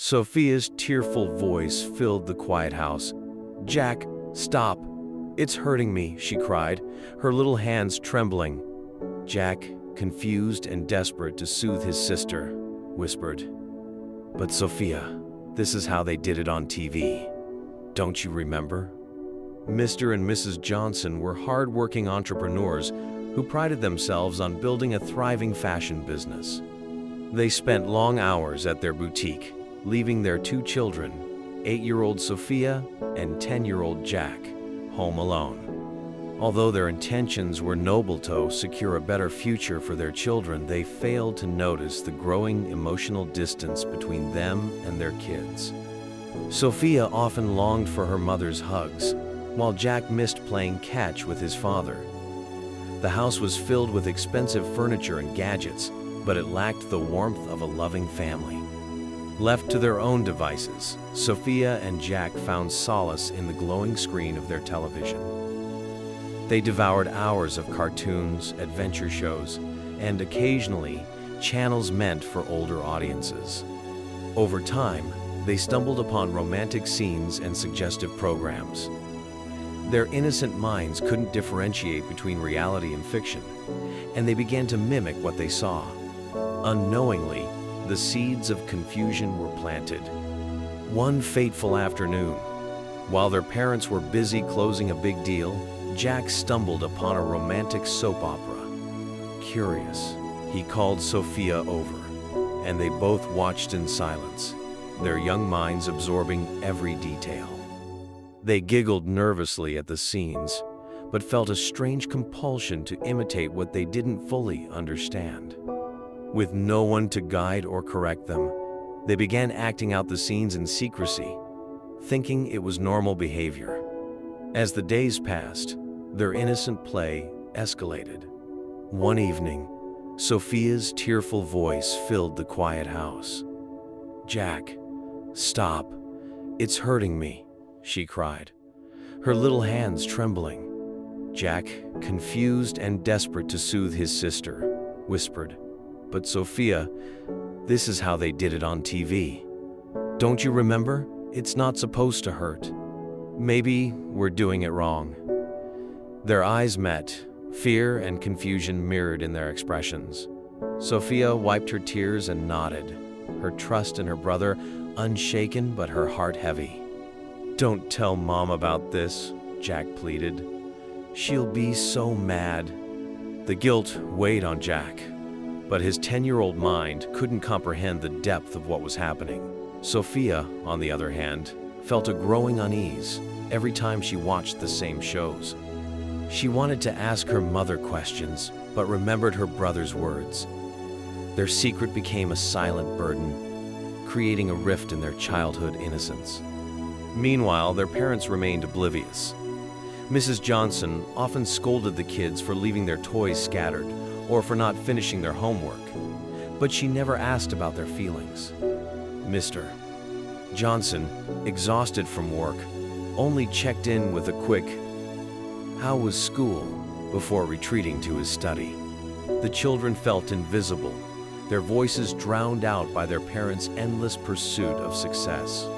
Sophia's tearful voice filled the quiet house. "Jack, stop. It's hurting me," she cried, her little hands trembling. Jack, confused and desperate to soothe his sister, whispered, "But Sophia, this is how they did it on TV. Don't you remember?" Mr. and Mrs. Johnson were hard-working entrepreneurs who prided themselves on building a thriving fashion business. They spent long hours at their boutique, leaving their two children, 8-year-old Sophia and 10-year-old Jack, home alone. Although their intentions were noble to secure a better future for their children, they failed to notice the growing emotional distance between them and their kids. Sophia often longed for her mother's hugs, while Jack missed playing catch with his father. The house was filled with expensive furniture and gadgets, but it lacked the warmth of a loving family. Left to their own devices, Sophia and Jack found solace in the glowing screen of their television. They devoured hours of cartoons, adventure shows, and occasionally channels meant for older audiences. Over time, they stumbled upon romantic scenes and suggestive programs. Their innocent minds couldn't differentiate between reality and fiction, and they began to mimic what they saw. Unknowingly, the seeds of confusion were planted. One fateful afternoon, while their parents were busy closing a big deal, Jack stumbled upon a romantic soap opera. Curious, he called Sophia over, and they both watched in silence, their young minds absorbing every detail. They giggled nervously at the scenes, but felt a strange compulsion to imitate what they didn't fully understand. With no one to guide or correct them, they began acting out the scenes in secrecy, thinking it was normal behavior. As the days passed, their innocent play escalated. One evening, Sophia's tearful voice filled the quiet house. "Jack, stop. It's hurting me," she cried, her little hands trembling. Jack, confused and desperate to soothe his sister, whispered, "But Sophia, this is how they did it on TV. Don't you remember? It's not supposed to hurt. Maybe we're doing it wrong." Their eyes met, fear and confusion mirrored in their expressions. Sophia wiped her tears and nodded, her trust in her brother unshaken but her heart heavy. "Don't tell Mom about this," Jack pleaded. "She'll be so mad." The guilt weighed on Jack, but his 10-year-old mind couldn't comprehend the depth of what was happening. Sophia, on the other hand, felt a growing unease every time she watched the same shows. She wanted to ask her mother questions, but remembered her brother's words. Their secret became a silent burden, creating a rift in their childhood innocence. Meanwhile, their parents remained oblivious. Mrs. Johnson often scolded the kids for leaving their toys scattered or for not finishing their homework, but she never asked about their feelings. Mr. Johnson, exhausted from work, only checked in with a quick, "How was school?" before retreating to his study. The children felt invisible, their voices drowned out by their parents' endless pursuit of success.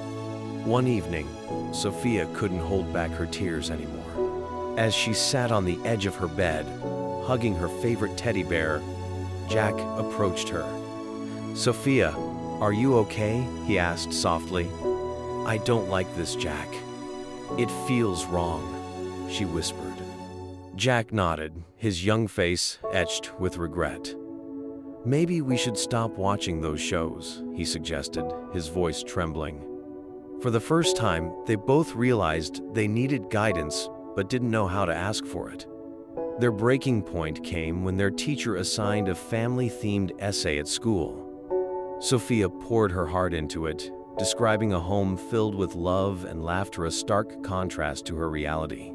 One evening, Sophia couldn't hold back her tears anymore. As she sat on the edge of her bed, hugging her favorite teddy bear, Jack approached her. "Sophia, are you okay?" he asked softly. "I don't like this, Jack. It feels wrong," she whispered. Jack nodded, his young face etched with regret. "Maybe we should stop watching those shows," he suggested, his voice trembling. For the first time, they both realized they needed guidance but didn't know how to ask for it. Their breaking point came when their teacher assigned a family-themed essay at school. Sophia poured her heart into it, describing a home filled with love and laughter, a stark contrast to her reality.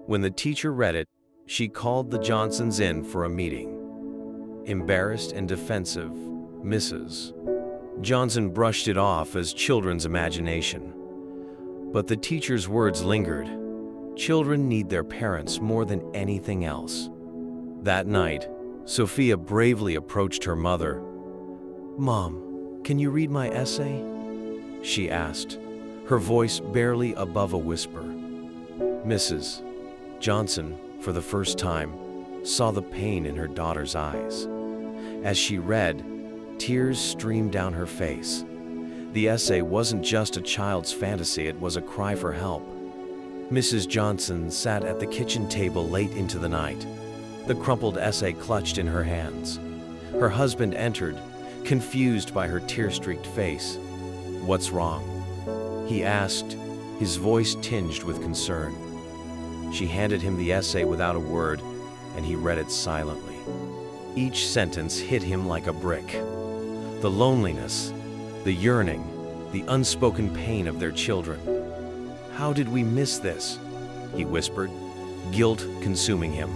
When the teacher read it, she called the Johnsons in for a meeting. Embarrassed and defensive, Mrs. Johnson brushed it off as children's imagination. But the teacher's words lingered. Children need their parents more than anything else. That night, Sophia bravely approached her mother. "Mom, can you read my essay?" she asked, her voice barely above a whisper. Mrs. Johnson, for the first time, saw the pain in her daughter's eyes. As she read, tears streamed down her face. The essay wasn't just a child's fantasy, it was a cry for help. Mrs. Johnson sat at the kitchen table late into the night, the crumpled essay clutched in her hands. Her husband entered, confused by her tear-streaked face. "What's wrong?" he asked, his voice tinged with concern. She handed him the essay without a word, and he read it silently. Each sentence hit him like a brick. The loneliness, the yearning, the unspoken pain of their children. "How did we miss this?" he whispered, guilt consuming him.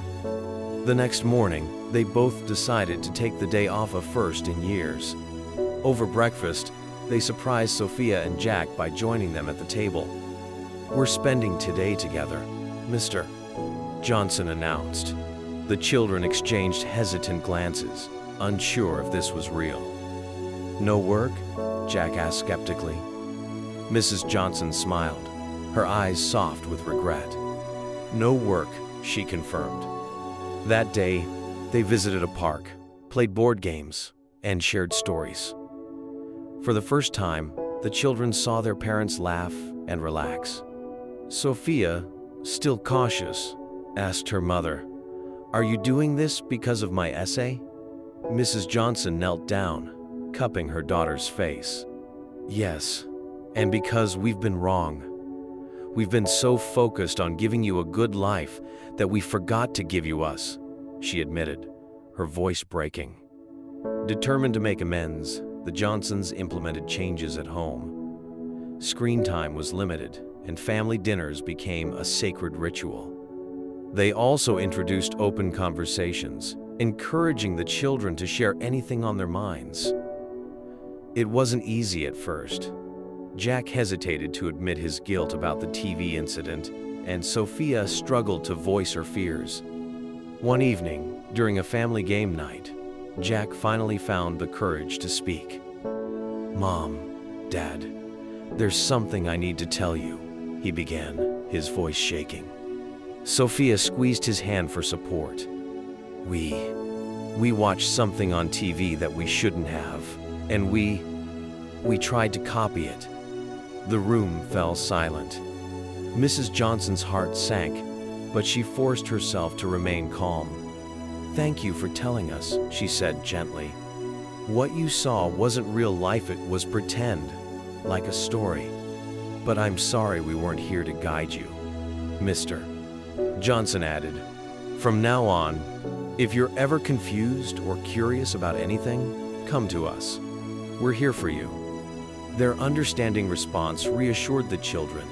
The next morning, they both decided to take the day off a first in years. Over breakfast, they surprised Sofia and Jack by joining them at the table. "We're spending today together," Mr. Johnson announced. The children exchanged hesitant glances, unsure if this was real. "No work?" Jack asked skeptically. Mrs. Johnson smiled, her eyes soft with regret. "No work," she confirmed. That day, they visited a park, played board games, and shared stories. For the first time, the children saw their parents laugh and relax. Sofia, still cautious, asked her mother, "Are you doing this because of my essay?" Mrs. Johnson knelt down, cupping her daughter's face. "Yes, and because we've been wrong. We've been so focused on giving you a good life that we forgot to give you us," she admitted, her voice breaking. Determined to make amends, the Johnsons implemented changes at home. Screen time was limited, and family dinners became a sacred ritual. They also introduced open conversations, encouraging the children to share anything on their minds. It wasn't easy at first. Jack hesitated to admit his guilt about the TV incident, and Sofia struggled to voice her fears. One evening, during a family game night, Jack finally found the courage to speak. "Mom, Dad, there's something I need to tell you," he began, his voice shaking. Sofia squeezed his hand for support. We watched something on TV that we shouldn't have, and we tried to copy it." The room fell silent. Mrs. Johnson's heart sank, but she forced herself to remain calm. "Thank you for telling us," she said gently. "What you saw wasn't real life, it was pretend, like a story. But I'm sorry we weren't here to guide you." Mr. Johnson added, "From now on, if you're ever confused or curious about anything, come to us. We're here for you." Their understanding response reassured the children.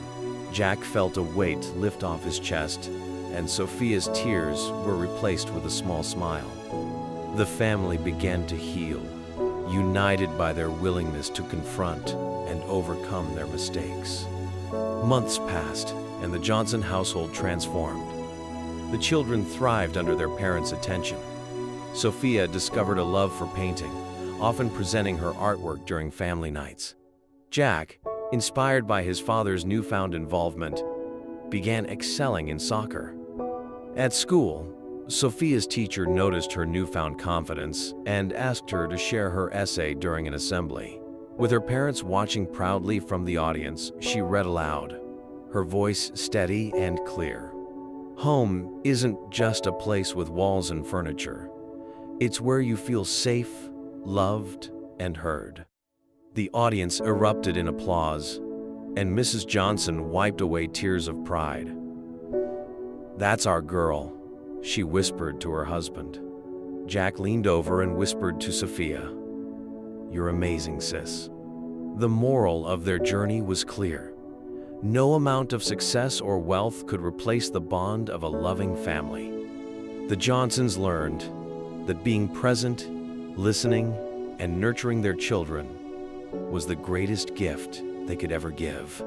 Jack felt a weight lift off his chest, and Sofia's tears were replaced with a small smile. The family began to heal, united by their willingness to confront and overcome their mistakes. Months passed, and the Johnson household transformed. The children thrived under their parents' attention. Sofia discovered a love for painting, often presenting her artwork during family nights. Jack, inspired by his father's newfound involvement, began excelling in soccer. At school, Sofia's teacher noticed her newfound confidence and asked her to share her essay during an assembly. With her parents watching proudly from the audience, she read aloud, her voice steady and clear. "Home isn't just a place with walls and furniture. It's where you feel safe, loved, and heard." The audience erupted in applause, and Mrs. Johnson wiped away tears of pride. "That's our girl," she whispered to her husband. Jack leaned over and whispered to Sofia, "You're amazing, sis." The moral of their journey was clear. No amount of success or wealth could replace the bond of a loving family. The Johnsons learned that being present, listening, and nurturing their children was the greatest gift they could ever give.